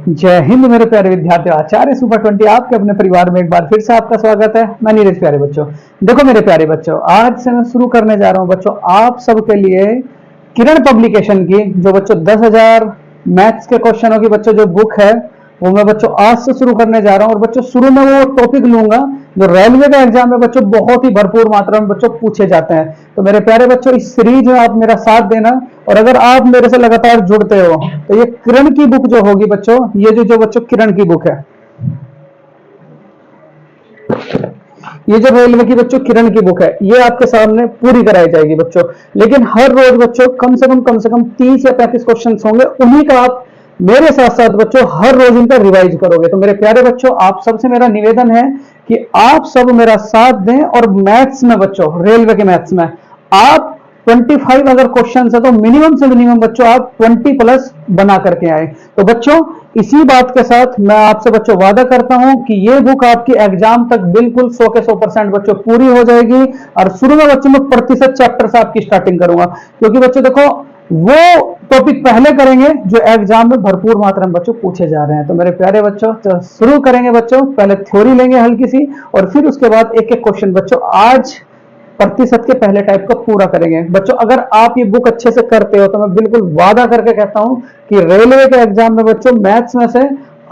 जय हिंद मेरे प्यारे विद्यार्थियों। आचार्य सुपर 20 आपके अपने परिवार में एक बार फिर से आपका स्वागत है। मैं नीरज। प्यारे बच्चों, देखो मेरे प्यारे बच्चों, आज से मैं शुरू करने जा रहा हूं बच्चों आप सबके लिए किरण पब्लिकेशन की जो बच्चों 10,000 मैथ्स के क्वेश्चनों की बच्चों जो बुक है वो मैं बच्चों आज से शुरू करने जा रहा हूं। और बच्चों शुरू में वो टॉपिक लूंगा जो रेलवे का एग्जाम में बच्चों बहुत ही भरपूर मात्रा में बच्चों पूछे जाते हैं। तो मेरे प्यारे बच्चों, इस सीरीज में आप मेरा साथ देना, और अगर आप मेरे से लगातार जुड़ते हो तो ये किरण की बुक जो होगी बच्चों, ये जो बच्चों किरण की बुक है, ये जो रेलवे की बच्चों किरण की बुक है, ये आपके सामने पूरी कराई जाएगी बच्चों। लेकिन हर रोज बच्चों कम से कम 30 या 35 क्वेश्चन होंगे, उन्हीं का आप मेरे साथ साथ बच्चों हर रोज इनका रिवाइज करोगे। तो मेरे प्यारे बच्चों, आप सबसे मेरा निवेदन है कि आप सब मेरा साथ दें और मैथ्स में बच्चों, रेलवे के मैथ्स में आप 25 अगर क्वेश्चन है तो मिनिमम से मिनिमम बच्चों आप 20 प्लस बना करके आए। तो बच्चों इसी बात के साथ मैं आपसे बच्चों वादा करता हूं कि ये बुक आपकी एग्जाम तक बिल्कुल 100 के 100% बच्चों पूरी हो जाएगी। और शुरू में बच्चों मैं प्रतिशत चैप्टर से आपकी स्टार्टिंग करूंगा, क्योंकि बच्चों देखो वो टॉपिक पहले करेंगे जो एग्जाम में भरपूर मात्रा में बच्चों पूछे जा रहे हैं। तो मेरे प्यारे बच्चों, तो शुरू करेंगे बच्चों। पहले थ्योरी लेंगे हल्की सी, और फिर उसके बाद एक एक क्वेश्चन बच्चों आज प्रतिशत के पहले टाइप का पूरा करेंगे। बच्चों अगर आप ये बुक अच्छे से करते हो तो मैं बिल्कुल वादा करके कहता हूं कि रेलवे के एग्जाम में बच्चों मैथ्स में से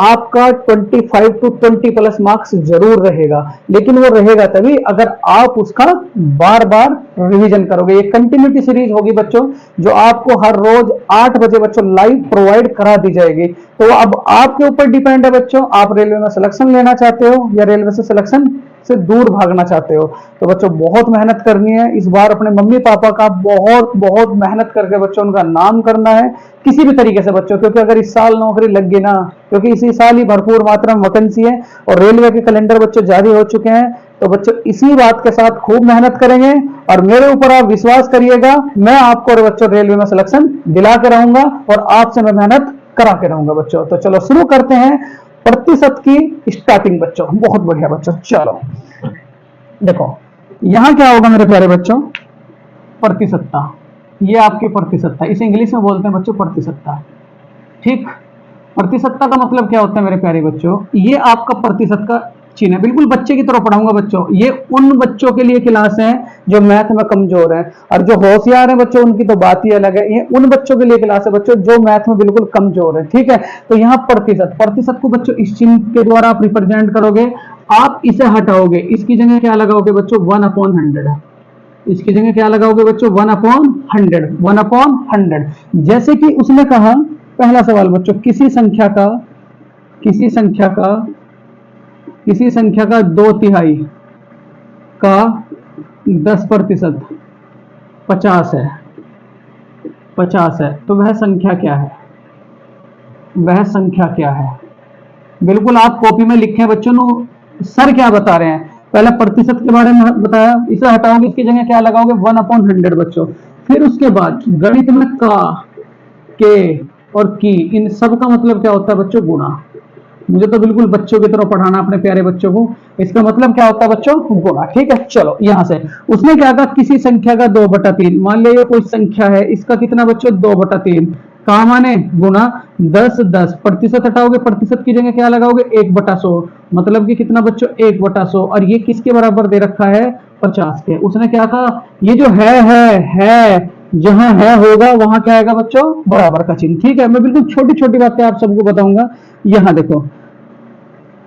आपका 25 to 20 प्लस मार्क्स जरूर रहेगा। लेकिन वो रहेगा तभी अगर आप उसका बार बार रिवीजन करोगे। ये कंटिन्यूटी सीरीज होगी बच्चों, जो आपको हर रोज 8 बजे बच्चों लाइव प्रोवाइड करा दी जाएगी। तो अब आपके ऊपर डिपेंड है बच्चों, आप रेलवे में सिलेक्शन लेना चाहते हो या रेलवे से सिलेक्शन से दूर भागना चाहते हो। तो बच्चों बहुत मेहनत करनी है इस बार, अपने मम्मी पापा का बहुत बहुत मेहनत करके बच्चों उनका नाम करना है किसी भी तरीके से बच्चों, क्योंकि अगर इस साल नौकरी लग गई ना, क्योंकि इसी साल ही भरपूर मात्रा में वैकेंसी है और रेलवे के कैलेंडर बच्चों जारी हो चुके हैं। तो बच्चों इसी बात के साथ खूब मेहनत करेंगे और मेरे ऊपर आप विश्वास करिएगा, मैं आपको और बच्चों रेलवे में सिलेक्शन दिला के रहूंगा और आपसे मैं मेहनत करा के रहूंगा बच्चों। तो चलो शुरू करते हैं प्रतिशत की स्टार्टिंग बच्चों। बहुत बढ़िया बच्चों, चलो देखो यहां क्या होगा मेरे प्यारे बच्चों, प्रतिशतता। ये आपकी प्रतिशतता, इसे इंग्लिश में बोलते हैं बच्चों प्रतिशतता। ठीक, प्रतिशतता का मतलब क्या होता है मेरे प्यारे बच्चों, ये आपका प्रतिशत का चिन्ह है। बिल्कुल बच्चे की तरह पढ़ाऊंगा बच्चों। ये उन बच्चों के लिए क्लास है जो मैथ में कमजोर है, और जो होशियार है बच्चों उनकी तो बात ही अलग है। ये उन बच्चों के लिए क्लास है बच्चों जो मैथ में बिल्कुल कमजोर है। ठीक है, तो यहाँ प्रतिशत को बच्चों इस चिन्ह के द्वारा आप रिप्रेजेंट करोगे। आप इसे हटाओगे, इसकी जगह क्या लगाओगे बच्चों, 1/100। इसकी जगह क्या लगाओगे बच्चों, 1/100, 1/100। जैसे कि उसने कहा पहला सवाल बच्चों, किसी संख्या का 2/3 का 10% 50 है, 50 है। तो वह संख्या क्या है, वह संख्या क्या है। बिल्कुल आप कॉपी में लिखें बच्चों, सर क्या बता रहे हैं। पहले प्रतिशत के बारे में बताया, इसे हटाओगे, इसकी जगह क्या लगाओगे, 1/100 बच्चों। फिर उसके बाद गणित में का, के और की, इन सब का मतलब क्या होता है बच्चों, गुणा। मुझे तो बिल्कुल बच्चों की तरह पढ़ाना अपने प्यारे बच्चों को। इसका मतलब क्या होता है बच्चों, गुणा। ठीक है, चलो यहां से उसने क्या कहा, किसी संख्या का 2/3। मान लीजिए कोई संख्या है, इसका कितना बच्चों, 2/3 का माने गुणा 10। प्रतिशत हटाओगे, प्रतिशत की जगह क्या लगाओगे, 1/100। मतलब कि कितना बच्चों, 1/100। और ये किसके बराबर दे रखा है, 50 के। उसने क्या कहा, ये जो है जहां है होगा वहां क्या आएगा बच्चों, बराबर का चिन्ह। ठीक है, मैं बिल्कुल छोटी छोटी बातें आप सबको बताऊंगा। यहां देखो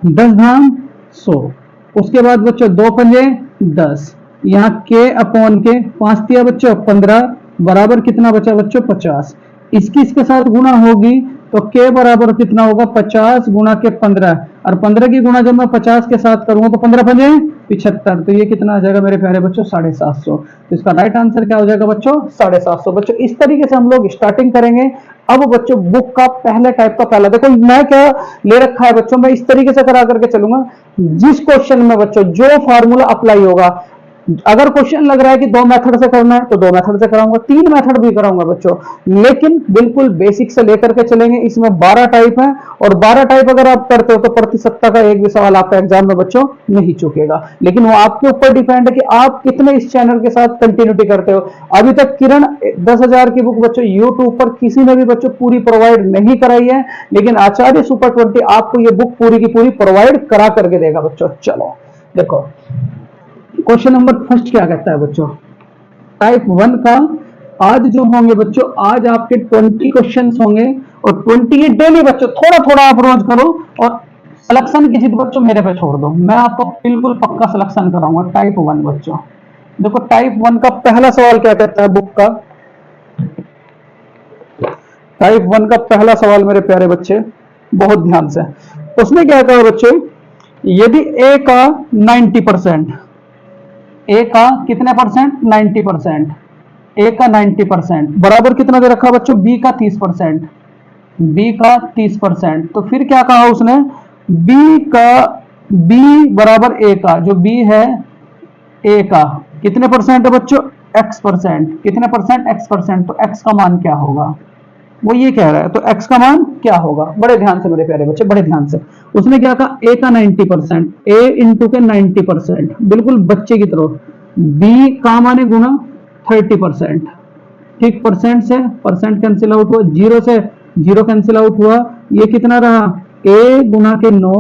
10/100, उसके बाद बच्चों 2×5 यहाँ के/के 5 दिया बच्चों 15 बराबर कितना बचा बच्चों, 50। इसके साथ गुणा होगी तो के बराबर कितना होगा, 50 गुणा के 15। और 15 की गुणा जब मैं 50 के साथ करूंगा तो 15×5 75। तो ये कितना आ जाएगा मेरे प्यारे बच्चों, 750। तो इसका राइट आंसर क्या हो जाएगा बच्चों, 750। बच्चों इस तरीके से हम लोग स्टार्टिंग करेंगे। अब बच्चों बुक का पहले टाइप का पहला देखो, मैं क्या ले रखा है बच्चों, मैं इस तरीके से करा करके चलूंगा। जिस क्वेश्चन में बच्चों जो फॉर्मूला अप्लाई होगा, अगर क्वेश्चन लग रहा है कि 2 मेथड से करना है तो 2 मेथड से कराऊंगा, 3 मेथड भी कराऊंगा बच्चों, लेकिन बिल्कुल बेसिक से लेकर के चलेंगे। इसमें 12 टाइप है और 12 टाइप अगर आप करते हो तो प्रतिशतता का एक भी सवाल आपका एग्जाम में बच्चों नहीं चूकेगा, लेकिन वो आपके ऊपर डिपेंड है कि आप कितने इस चैनल के साथ कंटिन्यूटी करते हो। अभी तक किरण 10,000 की बुक बच्चों यूट्यूब पर किसी ने भी बच्चों पूरी प्रोवाइड नहीं कराई है, लेकिन आचार्य सुपर 20 आपको ये बुक पूरी की पूरी प्रोवाइड करा करके देगा बच्चों। चलो देखो क्वेश्चन नंबर फर्स्ट क्या कहता है बच्चों, टाइप 1 का आज जो होंगे बच्चों, आज आपके 20 क्वेश्चंस होंगे और 20 डेली बच्चों, थोड़ा थोड़ा आप रोज करो और सिलेक्शन की चीज बच्चों मेरे पे छोड़ दो, मैं आपको बिल्कुल पक्का सिलेक्शन कराऊंगा। टाइप 1 बच्चों, देखो टाइप 1 का पहला सवाल क्या कहता है बुक का, टाइप 1 का पहला सवाल मेरे प्यारे बच्चे बहुत ध्यान से, उसने क्या कहा बच्चों, यदि ए का 90%, ए का कितने परसेंट, 90%, ए का 90% बराबर कितना दे रखा बच्चों, बी का 30%, बी का 30%, तो फिर क्या कहा उसने, बी का, बी बराबर ए का, जो बी है ए का कितने परसेंट है बच्चों, एक्स परसेंट, कितने परसेंट, एक्स परसेंट, तो एक्स का मान क्या होगा, वो ये कह रहा है, तो x का मान क्या होगा, बड़े ध्यान से मेरे प्यारे बच्चे, बड़े ध्यान से। उसने क्या कहा, a का 90%, a इंटू के 90%, बिल्कुल बच्चे की तरह, b का माने गुना 30%, ठीक, परसेंट से परसेंट कैंसिल आउट हुआ, जीरो से जीरो कैंसिल आउट हुआ, ये कितना रहा, a गुना के 9,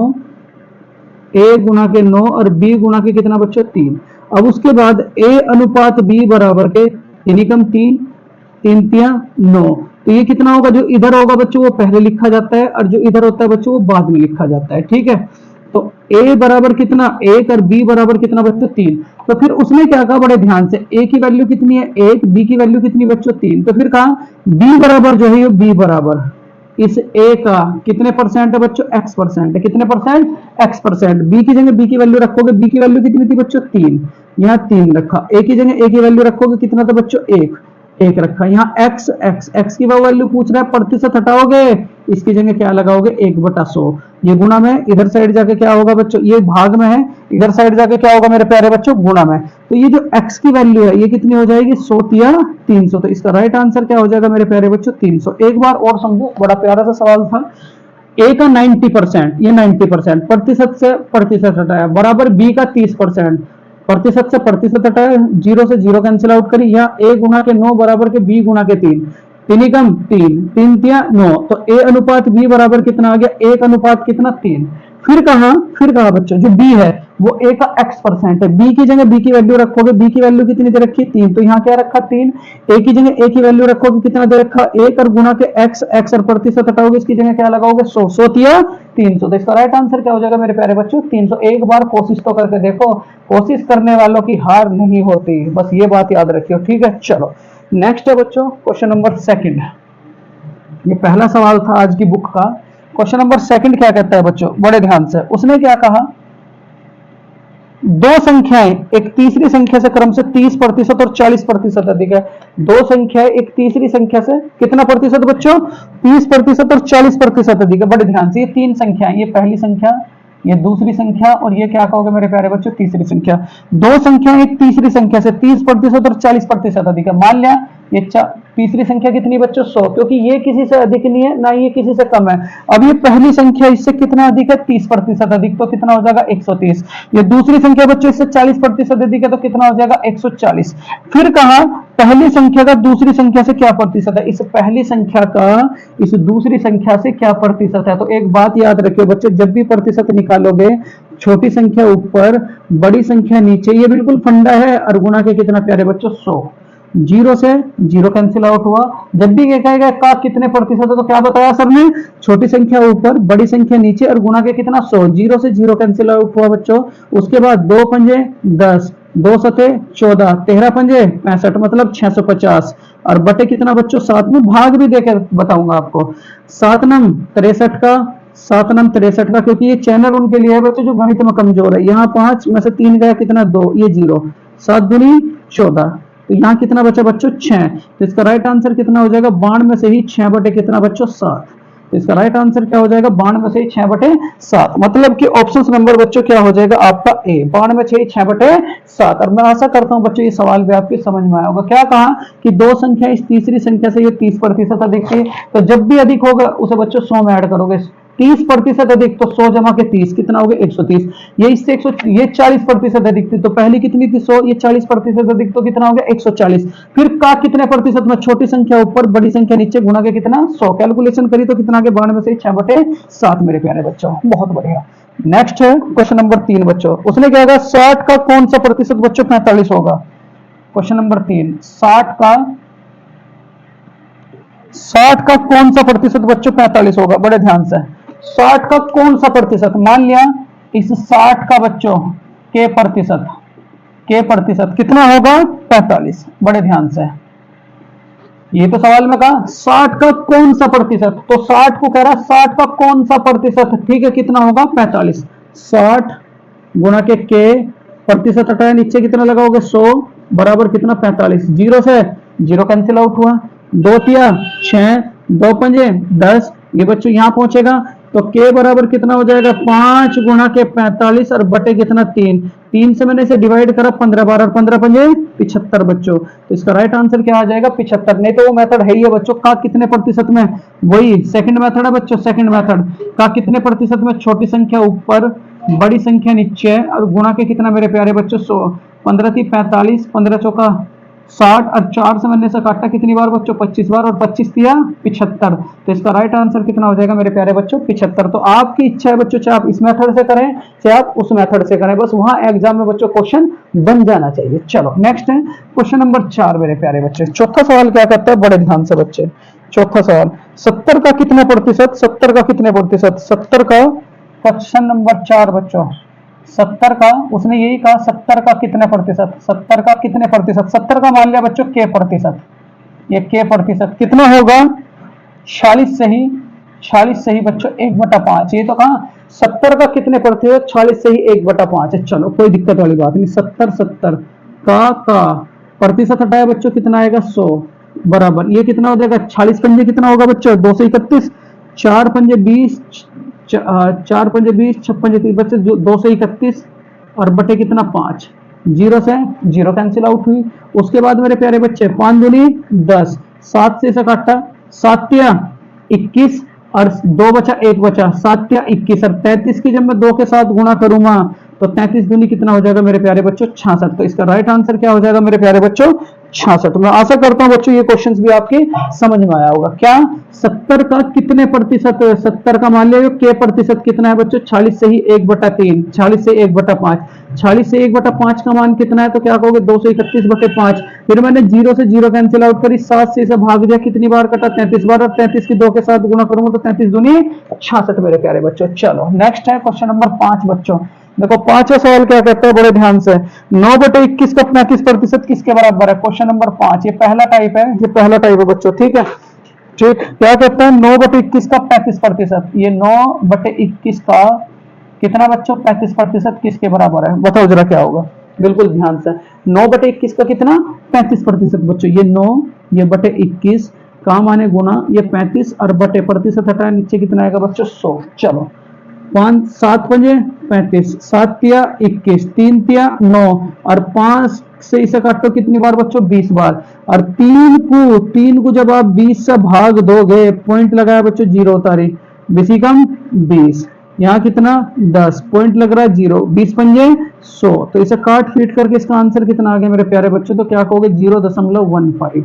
a गुना के 9 और b गुना के कितना बच्चों, 3। अब उसके बाद a अनुपात b बराबर के यानी कम 3, 3 तिया 9, तो ये कितना होगा, जो इधर होगा बच्चों वो पहले लिखा जाता है और जो इधर होता है बच्चों वो बाद में लिखा जाता है, ठीक है। तो a बराबर कितना 1 और b बराबर कितना बच्चों 3, तो फिर उसने क्या कहा, बड़े ध्यान से, a की वैल्यू कितनी है 1, b की वैल्यू कितनी बच्चों 3, तो फिर कहा b बराबर जो है ये b बराबर इस a का कितने परसेंट है बच्चों, x परसेंट है, कितने परसेंट, x परसेंट, b की जगह b की वैल्यू रखोगे, b की वैल्यू कितनी थी बच्चों 3, यहाँ 3 रखा, a की जगह a की वैल्यू रखोगे कितना था बच्चों 1, एक रखा, यहाँ x x x की वैल्यू पूछ रहा है, प्रतिशत हटाओगे, इसकी जगह क्या लगाओगे 1/100, ये गुणा में, इधर साइड जाके क्या होगा बच्चों, ये भाग में है, इधर साइड जाके क्या होगा मेरे प्यारे बच्चों, गुणा में, तो ये जो x की वैल्यू है ये कितनी हो जाएगी 100 या 300, तो इसका राइट आंसर क्या हो जाएगा मेरे प्यारे बच्चों 300। एक बार और समझो, बड़ा प्यारा सा सवाल था, a का 90%, ये 90% प्रतिशत से प्रतिशत हटाया बराबर b का 30%, प्रतिशत से प्रतिशत हटाया, जीरो से जीरो कैंसिल आउट करी, यहाँ a गुना के 9 बराबर के b गुना के 3, तीन कम 3, 3 तिया 9, तो a अनुपात b बराबर कितना आ गया, 1 अनुपात कितना 3। फिर कहा बच्चों जो b है वो a का x परसेंट है, b की जगह b की वैल्यू रखोगे, b की वैल्यू कितनी दे रखी 3, तो यहाँ क्या रखा 3, a की जगह a की वैल्यू रखोगे कितना दे रखा 1 और गुना के x, x और प्रतिशत हटाओगे, इसकी जगह क्या लगाओगे 100, 100 तिया 300, तो इसका राइट आंसर क्या हो जाएगा मेरे प्यारे बच्चों 300। एक बार कोशिश तो करके देखो, कोशिश करने वालों की हार नहीं होती, बस ये बात याद रखियो, ठीक है। चलो नेक्स्ट है बच्चों क्वेश्चन नंबर सेकंड, ये पहला सवाल था आज की बुक का। क्वेश्चन नंबर सेकंड क्या कहता है बच्चों, बड़े ध्यान से, उसने क्या कहा, दो संख्याएं एक तीसरी संख्या से क्रम से 30% और 40% अधिक है, दो संख्याएं एक तीसरी संख्या से कितना प्रतिशत बच्चों, 30% और 40% अधिक है। बड़े ध्यान से, ये तीन संख्याएं, ये पहली संख्या, ये दूसरी संख्या और ये क्या कहोगे मेरे प्यारे बच्चों तीसरी संख्या, दो संख्या एक तीसरी संख्या से 30% और 40% अधिक है। मान लिया ये तीसरी संख्या कितनी बच्चों 100, क्योंकि ये किसी से अधिक नहीं है ना ये किसी से कम है। अब ये पहली संख्या इससे कितना अधिक है 30% अधिक, तो कितना हो जाएगा 130। ये दूसरी संख्या बच्चों इससे 40% अधिक है, तो कितना हो जाएगा 140। फिर कहा पहली संख्या का दूसरी संख्या से क्या प्रतिशत है, इस पहली संख्या का इस दूसरी संख्या से क्या प्रतिशत है। तो एक बात याद रखियो बच्चों, जब भी प्रतिशत निकालोगे छोटी संख्या ऊपर बड़ी संख्या नीचे, ये बिल्कुल फंडा है। और गुणा के कितना प्यारे बच्चों 100, जीरो से जीरो कैंसिल आउट हुआ। जब भी कहेगा का कितने प्रतिशत है तो क्या बताया सर ने, छोटी संख्या ऊपर बड़ी संख्या नीचे और गुणा के कितना 100, जीरो से जीरो कैंसिल आउट हुआ बच्चों। उसके बाद 2 पंजे 10, 2 सते 14, 13 पंजे 65, मतलब 650 और बटे कितना बच्चों 7 में भाग भी देकर बताऊंगा आपको। 7 नंग 63 का, 7 नंग 63 का, क्योंकि ये चैनल उनके लिए है बच्चों जो गणित में कमजोर है। यहाँ 5 में से 3 गया कितना 2, ये 0, 7 दूनी 14, तो यहाँ कितना बचा बच्चों 6, तो इसका राइट आंसर कितना हो जाएगा 92 में से ही 6 बटे कितना बच्चों 7। तो इसका राइट आंसर क्या हो जाएगा, 92/6/7। मतलब कि ऑप्शन नंबर बच्चों क्या हो जाएगा आपका ए, 92/6/7। और मैं आशा करता हूं बच्चों ये सवाल भी आपके समझ में आया होगा। क्या कहा कि दो संख्या इस तीसरी संख्या से ये 30% अधिक थी, तो जब भी अधिक होगा उसे बच्चों 100 में ऐड करोगे। 30% अधिक तो 100 जमा के 30 कितना हो गया, 130। ये इससे 100, ये 40% अधिक थी, तो पहली कितनी थी 100, ये 40% अधिक तो कितना हो गया 140। फिर का कितने प्रतिशत में, छोटी संख्या ऊपर बड़ी संख्या नीचे, गुणा के कितना 100, कैलकुलेशन करी तो कितना आ गया 92/6/7 मेरे प्यारे बच्चों, बहुत बढ़िया। नेक्स्ट है क्वेश्चन नंबर 3 बच्चों, उसने क्या कहा 60 का कौन सा प्रतिशत बच्चों 45 होगा। क्वेश्चन नंबर 3, 60 का कौन सा प्रतिशत बच्चों 45 होगा, बड़े ध्यान से। 60 का कौन सा प्रतिशत, मान लिया इस 60 का बच्चों के प्रतिशत कितना होगा 45, बड़े ध्यान से। ये तो सवाल में कहा 60 का कौन सा प्रतिशत, तो 60 को कह रहा 60 का कौन सा प्रतिशत, ठीक है, कितना होगा 45। 60 गुणा के प्रतिशत हटाया, नीचे कितना लगाओगे 100 बराबर कितना 45। जीरो से जीरो कैंसिल आउट हुआ, 2 तिया 6, 2 पंजे 10, ये बच्चों यहां पहुंचेगा तो के बराबर कितना हो जाएगा 5 गुणा के 45 और बटे कितना 3। 3 से मैंने इसे डिवाइड करा 15 बार और 15 पंजे 75 बच्चों, तो इसका राइट आंसर क्या आ जाएगा 75। नहीं तो वो मेथड है ही है बच्चों का कितने प्रतिशत में, वही सेकंड मेथड है बच्चों। सेकंड मेथड का कितने प्रतिशत में, छोटी संख्या ऊपर बड़ी संख्या नीचे और गुणा के कितना मेरे प्यारे बच्चों 100। 15 थी 45, 15 चौका 60 और 4 से मैंने से काटा कितनी बार बच्चों 25 बार और 25 दिया 75। तो इसका राइट आंसर कितना हो जाएगा मेरे प्यारे बच्चों 75। तो आपकी इच्छा है बच्चों चाहे आप इस मेथड से करें चाहे आप उस मेथड से करें, बस वहां एग्जाम में बच्चों क्वेश्चन बन जाना चाहिए। चलो नेक्स्ट है क्वेश्चन नंबर 4 मेरे प्यारे बच्चे। चौथा सवाल क्या करता है, बड़े ध्यान से बच्चे। चौथा सवाल 70 का कितने प्रतिशत, 70 का कितने प्रतिशत, 70 का क्वेश्चन नंबर 4 बच्चों। 70 का उसने यही कहा 70 का कितने प्रतिशत, 70 का कितने प्रतिशत, 70 का मान लिया बच्चों के प्रतिशत, ये के प्रतिशत कितना होगा 46 से ही, 46 से ही बच्चों 1/5। ये तो कहा 70 का कितने प्रतिशत, 46 से ही 1/5 है। चलो कोई दिक्कत वाली बात नहीं। 70 का प्रतिशत हटाया बच्चों कितना आएगा 100 बराबर ये कितना हो जाएगा 46 पंजे कितना होगा बच्चों 231, 4 पंजे 20, 4 पंजे 20, 6 पंजे 30 बच्चे 231 और बटे कितना 5। जीरो से जीरो कैंसिल आउट हुई। उसके बाद मेरे प्यारे बच्चे 5 दूनी 10, 7 से इसे काटा 7 तिया 21 और 2 बचा 1 बचा 7 तिया 21 और 33 की जब मैं 2 के साथ गुणा करूंगा तो 33 दूनी कितना हो जाएगा मेरे प्यारे बच्चों 66। तो इसका राइट आंसर क्या हो जाएगा मेरे प्यारे बच्चों 66। मैं आशा करता हूं बच्चों ये क्वेश्चंस भी आपके समझ में आया होगा। क्या 70 का कितने प्रतिशत, 70 का मान लिया के प्रतिशत कितना है बच्चों 46 से ही 1/3, 46 से 1/5, 46 से 1/5 का मान कितना है तो क्या कहोगे 231/5। फिर मैंने जीरो से जीरो कैंसिल आउट करी, 7 से इसे भाग दिया कितनी बार कटा 33 बार और 33 की 2 के साथ गुणा करूंगा तो 33 दूनी 66 मेरे प्यारे बच्चों। चलो नेक्स्ट है क्वेश्चन नंबर 5 बच्चों। देखो पांचवा सवाल क्या कहता है बड़े ध्यान से, 9/21 का 35% किसके बराबर है। क्वेश्चन नंबर 5 ये पहला टाइप है, ये पहला टाइप है बच्चों, ठीक है। ठीक क्या कहता है 9/21 का 35%, ये 9/21 का कितना बच्चों 35% किसके बराबर है, बताओ जरा क्या होगा। बिल्कुल ध्यान से 9/21 का कितना 35% बच्चों, ये 9 ये बटे 21 का माने गुना ये 35 और बटे प्रतिशत हटाए नीचे कितना आएगा बच्चों 100। चलो 5 7 पंजे 35, 7 तिया 21, 3 तिया 9 और 5 से इसे काटो कितनी बार बच्चों 20 बार और 3 को जब आप 20 से भाग दोगे पॉइंट लगाया बच्चों जीरो उतारी 20 कम 20, यहाँ कितना 10 पॉइंट लग रहा है जीरो, 20 पंजे 100। तो इसे काट फीट करके इसका आंसर कितना आ गया मेरे प्यारे बच्चों, तो क्या कहोगे 0.15।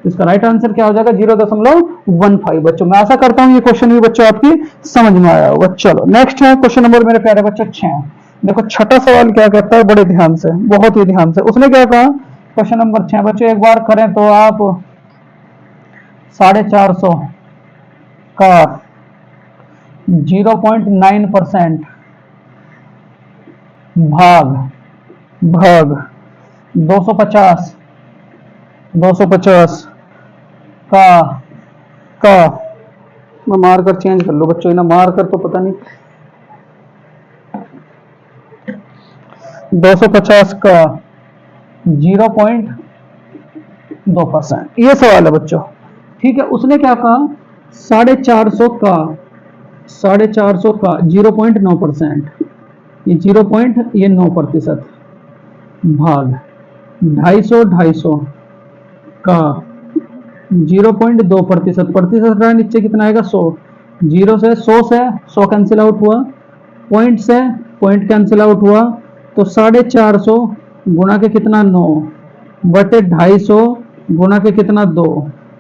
इसका राइट आंसर क्या हो जाएगा 0.15 बच्चों। मैं आशा करता हूं ये क्वेश्चन भी बच्चों आपकी समझ में आया होगा। चलो नेक्स्ट है क्वेश्चन नंबर मेरे प्यारे बच्चों 6। देखो छठा सवाल क्या कहता है बड़े ध्यान से, बहुत ही ध्यान से। उसने क्या कहा क्वेश्चन नंबर 6 बच्चों, एक बार करें तो आप 450 का 0.9% भाग 250 का मैं मार कर चेंज कर लो बच्चों, ना मार कर तो पता नहीं 250 का 0.2%, ये सवाल है बच्चों, ठीक है। उसने क्या कहा 450 का 450 का 0.9%, ये 0.9% भाग 250 का 0.2%, प्रतिशत हटाया नीचे कितना आएगा 100, जीरो से 100 कैंसिल आउट हुआ, पॉइंट से पॉइंट कैंसिल आउट हुआ, तो 450 गुणा के कितना 9 बटे 250 गुणा के कितना 2,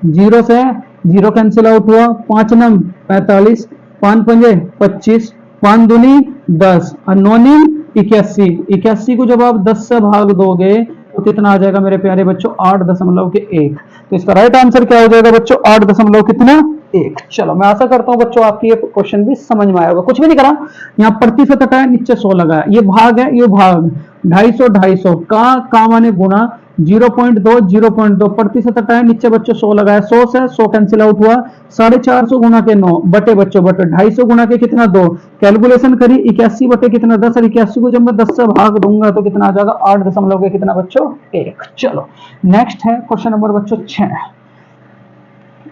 जीरो से जीरो कैंसिल आउट हुआ, 5 नम 45, 5 पंजे 25, 5 दूनी 10 और 9 नीम 81, 81 को जब आप 10 से भाग दोगे तो कितना आ जाएगा मेरे प्यारे बच्चों 8.1। तो इसका राइट आंसर क्या हो जाएगा बच्चों 8 कितना 1। चलो मैं आशा करता हूं बच्चों आपकी ये क्वेश्चन भी समझ में आया होगा। कुछ भी नहीं करा, यहाँ प्रतिशत हटाया नीचे 100 लगाया, ये भाग है, ये भाग 250 का माने गुणा 0.2 प्रतिशत हटाया नीचे बच्चों 100 लगाया, 100 से 100 कैंसिल आउट हुआ, 450 गुणा के 9 बटे बच्चों बटे 250 गुणा के कितना 2, कैलकुलेशन करी 81 बटे कितना 10, और 81 को जब मैं 10 से भाग दूंगा तो कितना आ जाएगा 8 के कितना बच्चों 1। चलो नेक्स्ट है क्वेश्चन नंबर बच्चों 6।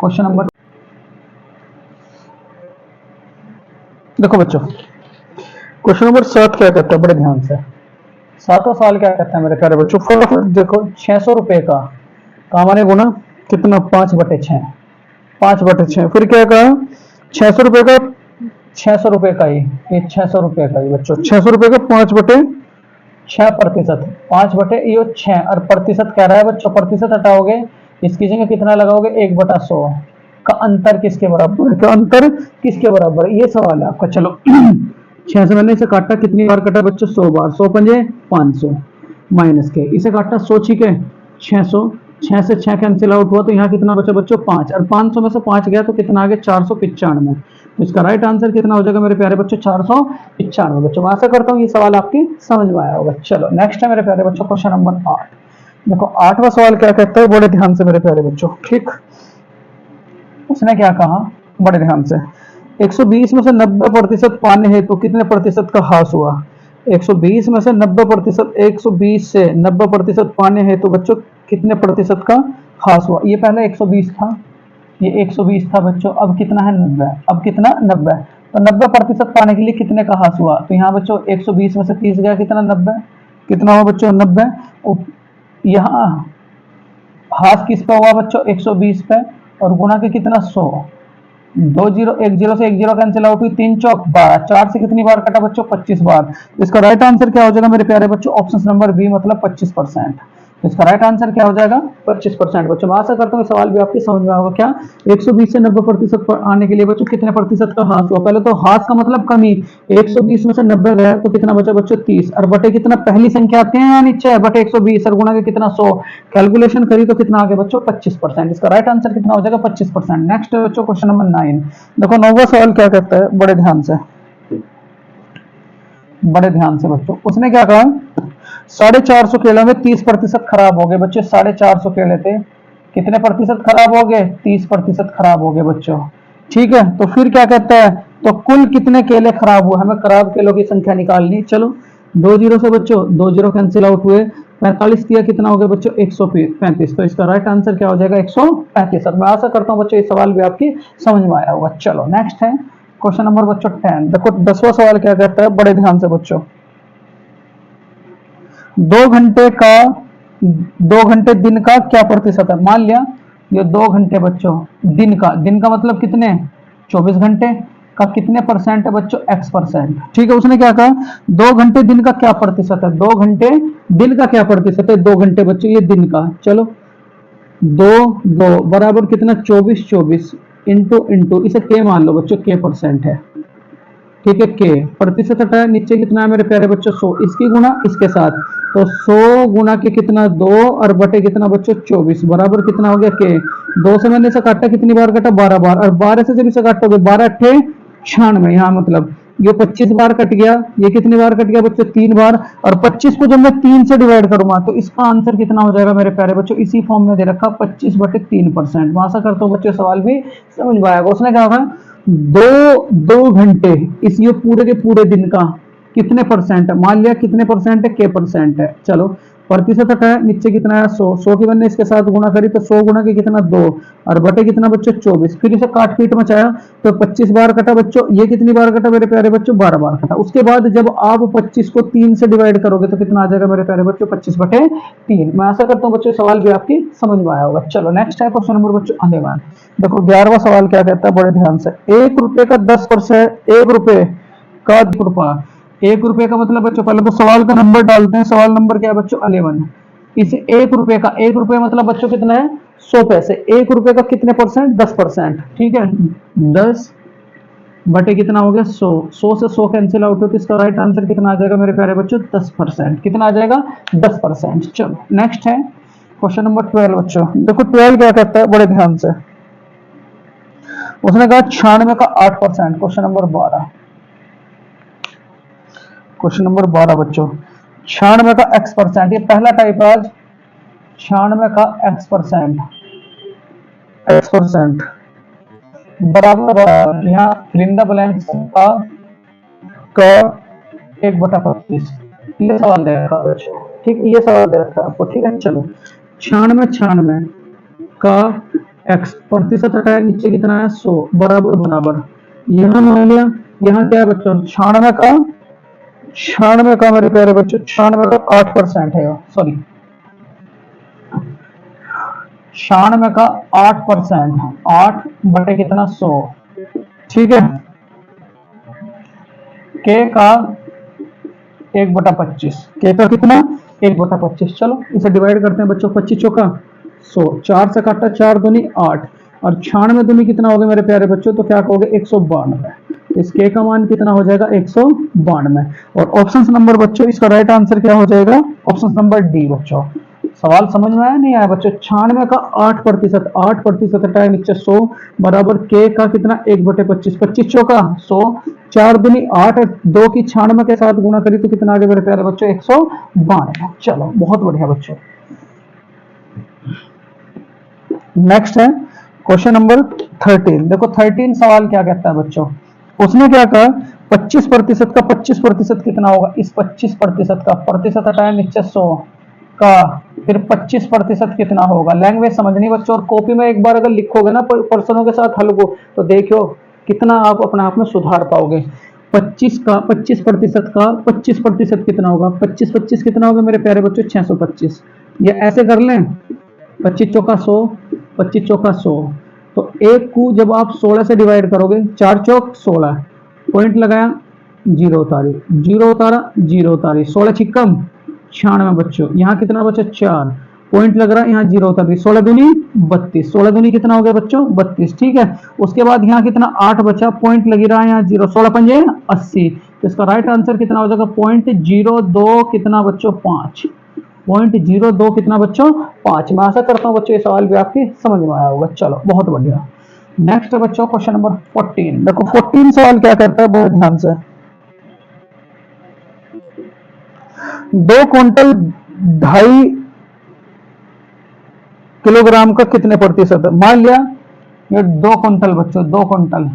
क्वेश्चन नंबर देखो बच्चों, क्वेश्चन नंबर 7 क्या कहता है, बड़े ध्यान से 7वां सवाल क्या कहता है मेरे प्यारे बच्चों, फटाफट देखो 600 रुपए का माने गुना कितना 5/6, 5/6, फिर क्या कहा 600 रुपए का 600 रुपए का ही, ये 600 रुपए का ही बच्चों 600 रुपए का 5/6 प्रतिशत, 5/6 और प्रतिशत कह रहा है बच्चों, प्रतिशत हटाओगे इसकी जगह कितना लगाओगे 1/100 का अंतर किसके बराबर है, का अंतर किसके बराबर है, ये सवाल है आपका। चलो 6 से मैंने इसे काटा, कितनी बार काटा बच्चों 100 बार, 100 पंजे 500 माइनस के, इसे काटा 100 छीके 600, 6 से 6 कैंसिल आउट हुआ, तो यहाँ कितना बचा बच्चों 5, और 500 में से 5 गया तो कितना आ गया 495। तो इसका राइट आंसर कितना हो जाएगा मेरे प्यारे बच्चों 495। बच्चों मैं आशा करता हूँ ये सवाल आपकी समझ में आया होगा। चलो नेक्स्ट है मेरे प्यारे बच्चों क्वेश्चन नंबर 8। देखो 8वां सवाल क्या कहता है, बड़े ध्यान से मेरे प्यारे बच्चों, ठीक उसने क्या कहा बड़े ध्यान से, 120 में से 90% पाने हैं तो कितने प्रतिशत का ह्रास हुआ, 120 में से 90%, 120 से 90% पाने हैं तो बच्चों कितने प्रतिशत का ह्रास हुआ। ये पहले 120 था, ये 120 था बच्चों, अब कितना है 90, अब कितना 90, तो 90% पाने के लिए कितने का ह्रास हुआ, तो यहाँ बच्चों 120 में से 30 गया कितना 90, कितना हुआ बच्चों 90, यहाँ ह्रास किस पे हुआ बच्चों 120 पे, और गुणा के कितना 100, 2 जीरो, 1 जीरो से 1 जीरो कैंसिल आउट हुई, 3 चौक 12, 4 से कितनी बार कटा बच्चों 25 बार। इसका राइट आंसर क्या हो जाएगा मेरे प्यारे बच्चों ऑप्शन नंबर बी मतलब 25%। इसका राइट आंसर क्या हो जाएगा 25%। बच्चों मैं आशा करता हूँ सवाल भी आपकी समझ में आएगा। क्या 120 से 90% पर आने के लिए बच्चों कितने प्रतिशत का ह्रास हुआ, पहले तो ह्रास का मतलब कमी, 120 में से 90 गया तो कितना बचा बच्चों 30, और बटे कितना पहली संख्या आती है या नीचे है बटे 120 और गुणा के कितना 100, कैलकुलेशन करी तो कितना आ गया बच्चों 25%। इसका राइट आंसर कितना हो जाएगा 25%। नेक्स्ट है बच्चों क्वेश्चन नंबर 9। देखो 9वां सवाल क्या कहता है, बड़े ध्यान से, बड़े ध्यान से बच्चों, उसने क्या कहा 450 केलों में 30% खराब हो गए बच्चों, 450 केले थे, कितने प्रतिशत खराब हो गए 30% खराब हो गए बच्चों, ठीक है। तो फिर क्या कहता है, तो कुल कितने केले खराब हुए, हमें खराब केलों की संख्या निकालनी। चलो 2 जीरो से बच्चों 2 जीरो कैंसिल आउट हुए, 45 दिया कितना हो गया बच्चों 135। तो इसका राइट आंसर क्या हो जाएगा 135। मैं आशा करता हूँ बच्चों ये सवाल भी आपकी समझ में आया होगा। चलो नेक्स्ट है क्वेश्चन नंबर बच्चों 10। देखो 10वां सवाल क्या कहता है, बड़े ध्यान से बच्चों, 2 घंटे दिन का क्या प्रतिशत है। मान लिया ये 2 घंटे बच्चों दिन का मतलब कितने 24 घंटे का कितने परसेंट है बच्चों x%, ठीक है। उसने क्या कहा 2 घंटे दिन का क्या प्रतिशत है, 2 घंटे दिन का क्या प्रतिशत है, 2 घंटे बच्चों ये दिन का। चलो 2 बराबर कितना 24 इंटू इसे के मान लो बच्चों, के परसेंट है, ठीक है। के प्रतिशत हटाया नीचे कितना है मेरे प्यारे बच्चों 100, इसकी गुणा इसके साथ, तो 100 गुणा के कितना 2 और बटे कितना बच्चों 24 बराबर कितना हो गया के। 2 से मैंने इसे काटा कितनी बार काटा 12 बार, और 12 से जब इसे काटोगे 12 अट्ठे 96, यहाँ मतलब ये 25 बार कट गया, ये कितनी बार कट गया बच्चों 3 बार, और 25 को जब मैं 3 से डिवाइड करूंगा तो इसका आंसर कितना हो जाएगा मेरे प्यारे बच्चों, इसी फॉर्म में दे रखा 25/3%। मैं आशा करता हूँ बच्चों सवाल भी समझ में आएगा। उसने क्या कहा 2 घंटे इस ये पूरे के पूरे दिन का कितने परसेंट है, मान लिया कितने परसेंट है के परसेंट है। चलो प्रतिशत हटाया, नीचे कितना है 100, 100 की मैंने इसके साथ गुणा करी तो 100 गुणा के कितना 2, और बटे कितना बच्चों 24, फिर इसे काट पीट मचाया तो 25 बार कटा बच्चों, ये कितनी बार कटा मेरे प्यारे बच्चों 12 बार कटा। उसके बाद जब आप 25 को 3 से डिवाइड करोगे तो कितना आ जाएगा मेरे प्यारे बच्चों 25/3। मैं आशा करता हूँ बच्चों सवाल भी आपकी समझ में आया होगा। चलो नेक्स्ट है क्वेश्चन नंबर बच्चों 11। देखो 11वां सवाल क्या कहता है, बड़े ध्यान से। 1 रुपए का 10%, 1 रुपए का 10 रुपया, 1 रुपए का मतलब बच्चों पहले तो सवाल का नंबर डालते हैं। सवाल नंबर क्या है बच्चों 11। इस 1 रुपए का, 1 रुपए मतलब बच्चों कितना है 100 पैसे। 1 रुपए का कितने परसेंट 10%, ठीक है 10 बटे कितना हो गया 100, 100 से 100 कैंसिल आउट हो तो इसका राइट आंसर कितना आ जाएगा मेरे प्यारे बच्चों 10%। कितना आ जाएगा 10%। चलो नेक्स्ट है क्वेश्चन नंबर 12 बच्चों। देखो 12 क्या कहता है बड़े ध्यान से, उसने कहा 96 का 8%। क्वेश्चन नंबर 12, क्वेश्चन नंबर 12 बच्चों 96 का x%, ये पहला टाइप है आज। 96 का x%, x% बराबर यहाँ फिलिंग द ब्लैंक्स का 1/25। ये सवाल दे रखा है बच्चों, ठीक ये सवाल दे रखा है आपको, ठीक है। चलो 96 का x प्रतिशत हटाया, नीचे कितना है 100 बराबर बराबर, यहाँ मान लिया यहाँ क्या है बच्चों 96 का मेरे प्यारे बच्चों 96 का 8% है, सॉरी 96 का 8%, 8 बटे कितना 100, ठीक है के का 1/25, के का कितना 1/25। चलो इसे डिवाइड करते हैं बच्चों, 25 चौका 100, 4 से काटा 4 दूनी 8, और 96 दूनी कितना हो गया मेरे प्यारे बच्चों, तो क्या कहोगे 192। इस के का मान कितना हो जाएगा 192। और ऑप्शन नंबर बच्चों इसका राइट आंसर क्या हो जाएगा, ऑप्शन नंबर डी बच्चों। सवाल समझ में आया नहीं आया बच्चों। 96 का 8%, 8% हटाए नीचे 100 बराबर के का कितना 1/25, 25 चौका 100, 4 दूनी 8, 2 की 96 के साथ गुणा करी तो कितना आ गया मेरे प्यारे बच्चों 192। चलो बहुत बढ़िया बच्चों। नेक्स्ट है क्वेश्चन नंबर 13। देखो 13 सवाल क्या कहता है बच्चों, उसने क्या कहा 25% का 25% कितना होगा, इस 25% का प्रतिशत हटाया नीचे 100 का, फिर 25% कितना होगा। लैंग्वेज समझनी बच्चों, और कॉपी में एक बार अगर लिखोगे ना पर्सनों के साथ हल को, तो देखो कितना आप अपने आप में सुधार पाओगे। 25% का 25% कितना होगा, 25 कितना होगा मेरे प्यारे बच्चों 625। ये ऐसे कर लें 25 चौका 100, 25 चौका 100, तो एक को जब आप 16 से डिवाइड करोगे 4 चौक 16, पॉइंट लगाया जीरो उतारी, जीरो उतारा जीरो उतारी, 16 छिक्कम 96 बच्चों, यहाँ कितना बचा 4, पॉइंट लग रहा है यहाँ जीरो उतार दी, 16 दूनी 32, 16 दूनी कितना हो गया बच्चों 32, ठीक है। उसके बाद यहाँ कितना 8 बचा, पॉइंट लगी रहा है यहाँ जीरो, 16 पंजे 80, तो इसका राइट आंसर कितना हो जाएगा 0.02 कितना बच्चों 5, 0.02 कितना बच्चों 5। मैं आशा करता हूँ बच्चों ये सवाल भी आपकी समझ में आया होगा। चलो बहुत बढ़िया। नेक्स्ट बच्चों क्वेश्चन नंबर 14। देखो 14 सवाल क्या करता है बहुत ध्यान से, 2 क्विंटल 2.5 किलोग्राम का कितने प्रतिशत है। मान लिया ये 2 क्विंटल बच्चों, 2 क्विंटल,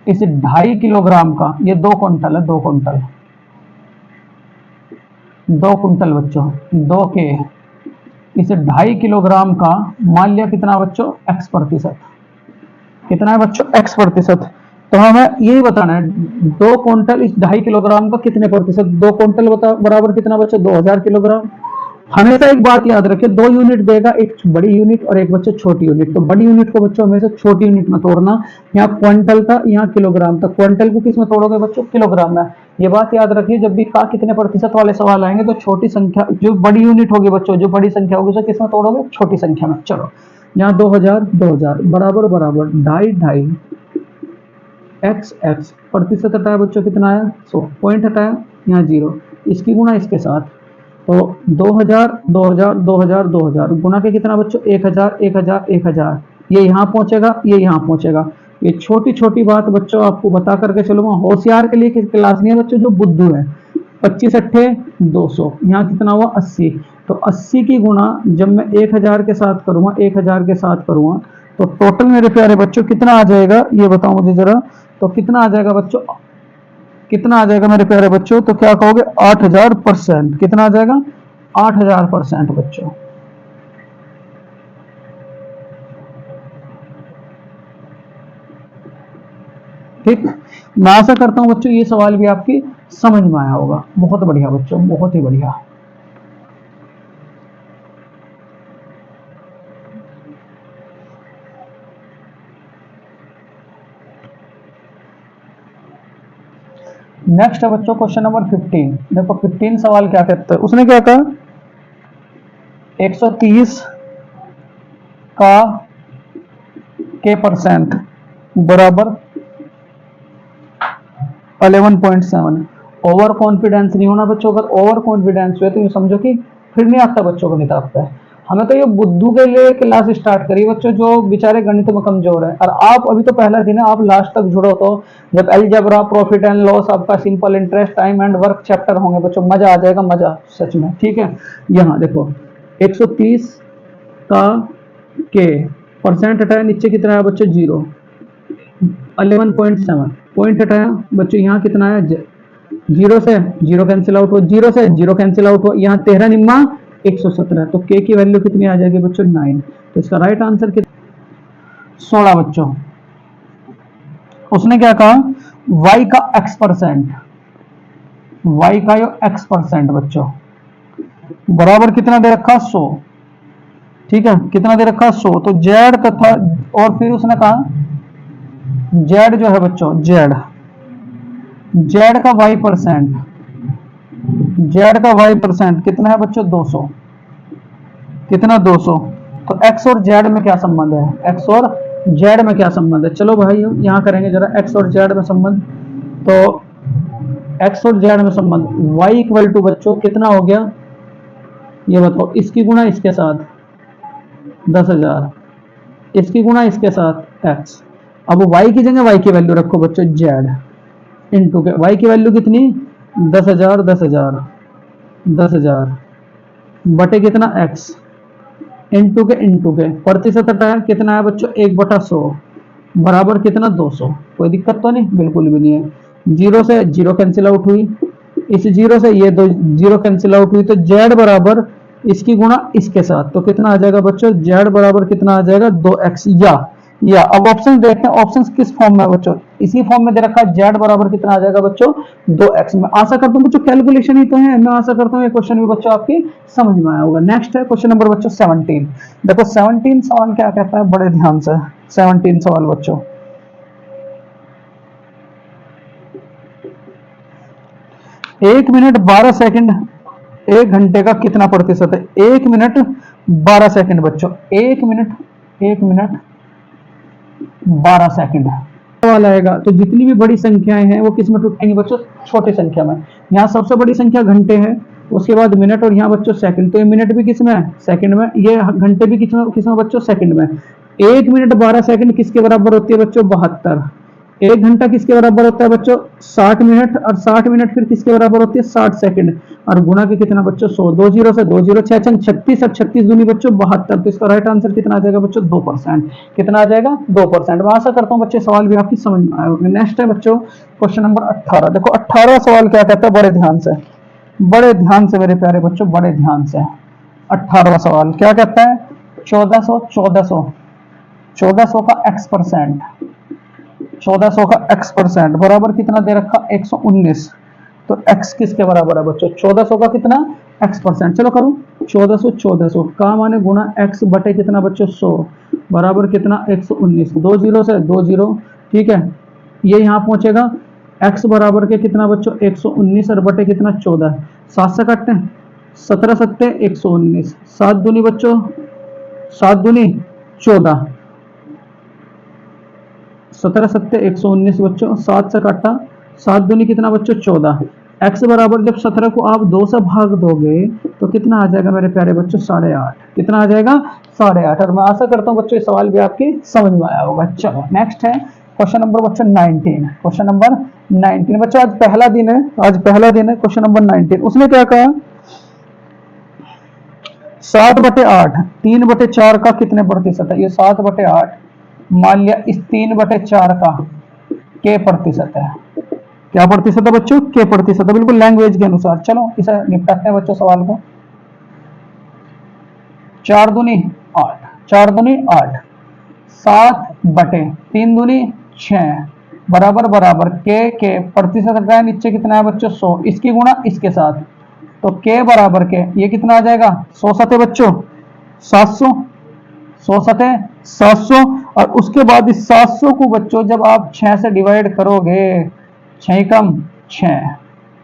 इस 2.5 किलोग्राम का, ये 2 क्विंटल है, 2 क्विंटल, 2 क्विंटल बच्चों, 2 के इसे 2.5 किलोग्राम का मान लिया कितना बच्चों x%, कितना है बच्चों x%। तो हमें यही बताना है 2 क्विंटल इस 2.5 किलोग्राम का कितने प्रतिशत, 2 क्विंटल बराबर कितना बच्चों 2000 किलोग्राम। हमेशा एक बात याद रखें, 2 यूनिट देगा, एक बड़ी यूनिट और एक बच्चों छोटी यूनिट, तो बड़ी यूनिट को बच्चों हमेशा छोटी यूनिट में तोड़ना। यहाँ क्विंटल था, यहाँ किलोग्राम था, क्विंटल को किस में तोड़ोगे बच्चों किलोग्राम में। ये बात याद रखिए, जब भी का कितने प्रतिशत वाले सवाल आएंगे तो छोटी संख्या जो बड़ी यूनिट होगी बच्चों, जो बड़ी संख्या होगी उसे किस में तोड़ोगे छोटी संख्या में। चलो यहाँ 2000 बराबर बराबर 2.5 x प्रतिशत हटाया बच्चों कितना आया 100, पॉइंट हटाया यहाँ जीरो, इसकी गुणा इसके साथ, तो 2000 गुना के कितना बच्चों 1000, ये यहाँ पहुंचेगा, ये यहाँ पहुंचेगा। ये छोटी छोटी बात बच्चों आपको बता करके चलूंगा, होशियार के लिए क्लास नहीं है बच्चों, जो बुद्धू है। 25 अट्ठे 200, यहाँ कितना हुआ 80, तो 80 की गुणा जब मैं 1000 के साथ करूंगा, 1000 के साथ करूंगा तो टोटल मेरे प्यारे बच्चों कितना आ जाएगा, ये बताओ मुझे जरा, तो कितना आ जाएगा बच्चों, कितना आ जाएगा मेरे प्यारे बच्चों, तो क्या कहोगे 8000%, कितना आ जाएगा 8000% बच्चों। ठीक, मैं आशा करता हूं बच्चों ये सवाल भी आपकी समझ में आया होगा। बहुत बढ़िया बच्चों, बहुत ही बढ़िया। नेक्स्ट है बच्चों क्वेश्चन नंबर 15। देखो 15 सवाल क्या कहता है, उसने क्या कहा, 130 का के परसेंट बराबर 11.7। ओवर कॉन्फिडेंस नहीं होना बच्चों। अगर ओवर कॉन्फिडेंस हुए तो ये समझो कि फिर नहीं आता बच्चों को, नहीं आता है। हमें तो ये बुद्धू के लिए क्लास स्टार्ट करी बच्चों जो बेचारे गणित में कमजोर है। और आप अभी तो पहला दिन है, आप लास्ट तक जुड़ो तो जब अलजेब्रा, प्रॉफिट एंड लॉस, आपका simple interest, time and work chapter होंगे बच्चों, मजा आ जाएगा, मजा सच में। ठीक है, यहाँ देखो 130 का के परसेंट हटाया, नीचे कितना है बच्चों, 0। 11.7 पॉइंट हटाया बच्चों, यहाँ कितना है, 0 से 0 कैंसिल आउट हो, 0 से 0 कैंसिल आउट हो, यहाँ 13 निम्मा 117। तो के की वैल्यू कितनी आ जाएगी बच्चों, 9। तो इसका राइट आंसर कितना, 16 बच्चों। उसने क्या कहा, y का x%, y का यो x% बच्चों बराबर कितना दे रखा, 100। ठीक है, कितना दे रखा, 100। तो z तथा, और फिर उसने कहा z जो है बच्चों, z का y%, z का y% कितना है बच्चों, 200। कितना, 200। तो x और z में क्या संबंध है, x और z में क्या संबंध है, चलो भाई यहां करेंगे जरा x और z में संबंध। तो x और z में संबंध, y इक्वल टू बच्चों कितना हो गया, ये बताओ, इसकी गुणा इसके साथ 10,000, इसकी गुणा इसके साथ x। अब y की जगह y की वैल्यू रखो बच्चों, z इंटू के, y की वैल्यू कितनी, 10,000, 10,000, 10,000 बटे कितना, x इंटू के प्रतिशत हटाया, कितना है बच्चों, 1/100 बराबर कितना, 200। कोई दिक्कत तो नहीं, बिल्कुल भी नहीं है। 0 से 0 कैंसिल आउट हुई, इस 0 से ये 2 0 कैंसिल आउट हुई, तो z बराबर इसकी गुणा इसके साथ, तो कितना आ जाएगा बच्चों, z बराबर कितना आ जाएगा, 2x। या अब ऑप्शन देखते हैं, ऑप्शन किस फॉर्म में है बच्चों, इसी फॉर्म में दे रखा है, z बराबर कितना आ जाएगा बच्चों, 2x। मैं आशा करता हूं बच्चों कैलकुलेशन ही तो है, मैं आशा करता हूं ये क्वेश्चन भी बच्चों आपकी समझ में आया होगा। नेक्स्ट है क्वेश्चन नंबर बच्चों 17। देखो 17 सवाल क्या कहता है, बड़े ध्यान से 17 सवाल बच्चों, 1 मिनट 12 सेकंड 1 घंटे का कितना प्रतिशत है, 1 मिनट 12 सेकंड बच्चों, 1 मिनट 12 सेकंड सवाल आएगा। तो जितनी भी बड़ी संख्याएं हैं वो किस में टूटेंगी बच्चों, छोटी संख्या में। यहाँ सबसे बड़ी संख्या घंटे है, उसके बाद मिनट, और यहाँ बच्चों सेकंड। तो ये मिनट भी किस में है, सेकंड में। ये घंटे भी किस में बच्चों, सेकंड में। 1 मिनट 12 सेकंड किसके बराबर होती है बच्चों, 72। 1 घंटा किसके बराबर होता है बच्चों, 60 मिनट, और 60 मिनट फिर किसके बराबर होती है, 60 सेकंड, और गुणा के कितना बच्चों, 100। 2 0 से 2 0 6 36, और 36 दूनी बच्चों 72। तो इसका राइट आंसर कितना आ जाएगा बच्चों, 2%। कितना आ जाएगा, 2%। मैं आशा करता हूं बच्चे सवाल भी आपकी समझ में आए होंगे। नेक्स्ट है बच्चों क्वेश्चन नंबर 18। देखो 18 सवाल क्या कहता है, बड़े ध्यान से, बड़े ध्यान से मेरे प्यारे बच्चों, बड़े ध्यान से। 18वां सवाल क्या कहता है, 1400 का x%, 1400 का x% बराबर कितना दे रखा, 119। तो x किसके बराबर है बच्चों, 1400 का कितना, x%। चलो करूं, 1400 का माने गुणा x बटे कितना बच्चों, 100 बराबर कितना, 119। 2 0 से 2 0, ठीक है, ये यहाँ पहुंचेगा, x बराबर के कितना बच्चों, 119, और बटे कितना, 14। 7 से काटते हैं, 17 सत्ते 119, 7 दूनी बच्चों, 7 दूनी 14, 17 सत्ते 119 बच्चों, 7 से काटा, 7 दूनी कितना बच्चों, 14। x बराबर जब 17 को आप 2 से भाग दोगे तो कितना आ जाएगा मेरे प्यारे बच्चों, 8.5। कितना आ जाएगा, 8.5। और मैं आशा करता हूं बच्चों ये सवाल भी आपकी समझ में आया होगा। चलो नेक्स्ट है क्वेश्चन नंबर बच्चों 19। क्वेश्चन नंबर 19 बच्चों, आज पहला दिन है, आज पहला दिन है। क्वेश्चन नंबर 19 उसने क्या कहा, 7/8 3/4 का कितने प्रतिशत है। ये 7/8 मान लिया, इस 3/4 का के प्रतिशत है। क्या प्रतिशत है बच्चों, के प्रतिशत है, बिल्कुल लैंग्वेज के अनुसार। चलो इसे निपटाते हैं बच्चों सवाल को। 4 दूनी 8, 4 दूनी 8, 7/3 दूनी 6 बराबर बराबर के प्रतिशत हटाया नीचे कितना है बच्चों 100, इसकी गुणा इसके साथ, तो के बराबर के ये कितना आ जाएगा 100 सते बच्चों 700, 100 सते 700। और उसके बाद इस 700 को बच्चों जब आप 6 से डिवाइड करोगे, 6 कम 6,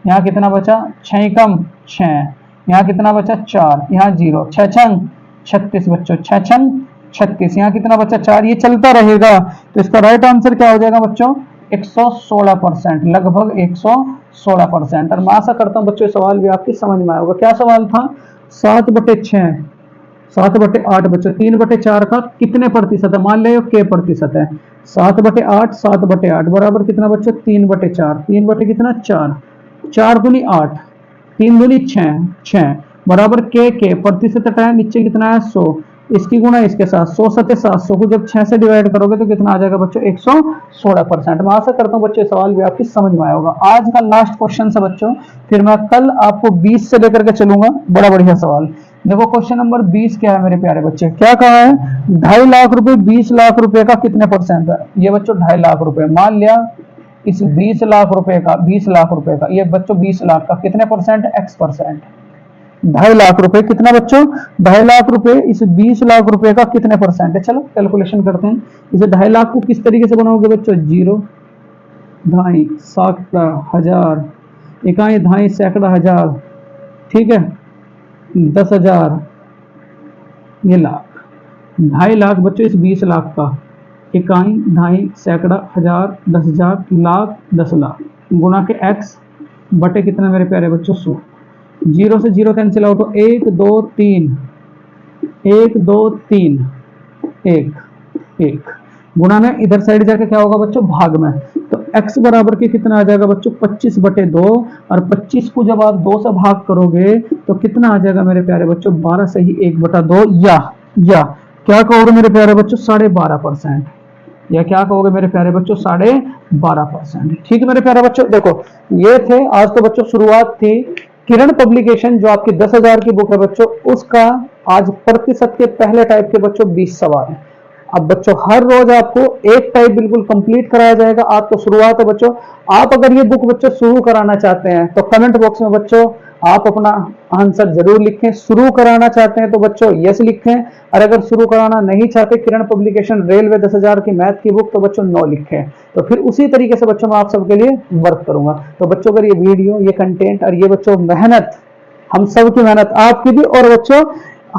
यहाँ कितना बचा 6 कम 6, यहाँ कितना बचा 4, यहाँ 0, 6 छंग 36 बच्चों, 6 छंग 36, यहाँ कितना बचा 4, ये चलता रहेगा। तो इसका राइट आंसर क्या हो जाएगा बच्चों 116%, लगभग 116%। और मैं आशा करता हूँ बच्चों सवाल भी आपकी समझ में आया होगा। क्या सवाल था 7/6, 7/8 बच्चों, 3/4 का कितने प्रतिशत है, मान लो के प्रतिशत है, 7/8, 7/8 बराबर कितना बच्चों 3/4, 3 बटे कितना 4, 4 दूनी 8, 3 दूनी 6 बराबर के प्रतिशत हटाया नीचे कितना है 100, इसकी गुणा इसके साथ, 100 सते 700 को जब 6 से डिवाइड करोगे तो कितना आ जाएगा बच्चों 116%। मैं आशा करता हूँ बच्चों सवाल भी आपकी समझ में आया होगा। आज का लास्ट क्वेश्चन है बच्चों, फिर मैं कल आपको 20 से लेकर के चलूंगा। बड़ा बढ़िया सवाल, देखो क्वेश्चन नंबर 20 क्या है मेरे प्यारे बच्चे, क्या कहा है 2.5 लाख रुपए 20 लाख रुपए का कितने परसेंट है। ये बच्चों 2.5 लाख रुपए, मान लिया इस 20 लाख रुपए का, 20 लाख रुपए का, ये बच्चों 20 लाख का कितने परसेंट, x%। 2.5 लाख रुपए कितना बच्चों 2.5 लाख रुपए इस 20 लाख रुपए का कितने परसेंट है। चलो कैलकुलेशन करते हैं। इसे 2.5 लाख को किस तरीके से बनाओगे बच्चों, 0, 2.5, सैकड़ा, हजार, इकाई 2.5 सैकड़ा हजार, ठीक है 10,000, ये लाख, 2.5 लाख बच्चों इस 20 लाख का, इकाई 2.5 सैकड़ा हजार 10,000 लाख 10 लाख गुणा के x बटे कितना मेरे प्यारे बच्चों 100। 0 से 0 कैंसिल आउट, तो 1 2 3, 1 2 3, 1 गुणा में इधर साइड जाके क्या होगा बच्चों भाग में, तो x बराबर के कितना आ जाएगा बच्चों 25/2, और 25 को जब आप 2 से भाग करोगे तो कितना आ जाएगा मेरे प्यारे बच्चों 12 से ही 1/2, या क्या कहोगे मेरे प्यारे बच्चों 12.5%, या क्या कहोगे मेरे प्यारे बच्चों 12.5%। ठीक है मेरे प्यारे बच्चों, देखो ये थे आज तो बच्चों शुरुआत थी किरण पब्लिकेशन जो आपकी 10,000 की बुक है बच्चों, उसका आज प्रतिशत के पहले टाइप के बच्चों 20 सवाल है। अब बच्चों हर रोज आपको एक टाइप बिल्कुल कंप्लीट कराया जाएगा। आज तो शुरुआत है बच्चों, आप अगर ये बुक बच्चों शुरू कराना चाहते हैं तो कमेंट बॉक्स में बच्चों आप अपना आंसर जरूर लिखें। शुरू कराना चाहते हैं तो बच्चों यस लिखें, और अगर शुरू कराना नहीं चाहते किरण पब्लिकेशन रेलवे 10,000 की मैथ की बुक तो बच्चों नो लिखें। तो फिर उसी तरीके से बच्चों मैं आप सबके लिए वर्क करूंगा। तो बच्चों अगर ये वीडियो, ये कंटेंट और ये बच्चों मेहनत, हम सब की मेहनत, आपकी भी और बच्चों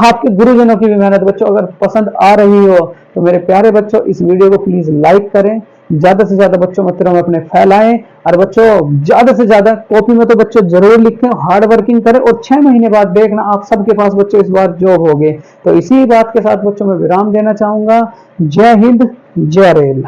आपके गुरुजनों की भी मेहनत बच्चों अगर पसंद आ रही हो तो मेरे प्यारे बच्चों इस वीडियो को प्लीज लाइक करें, ज्यादा से ज्यादा बच्चों मित्रों में अपने फैलाएं, और बच्चों ज्यादा से ज्यादा कॉपी में तो बच्चों जरूर लिखें, हार्ड वर्किंग करें, और 6 महीने बाद देखना आप सबके पास बच्चों इस बार जॉब होगी। तो इसी बात के साथ बच्चों में विराम देना चाहूंगा। जय हिंद, जय रेल।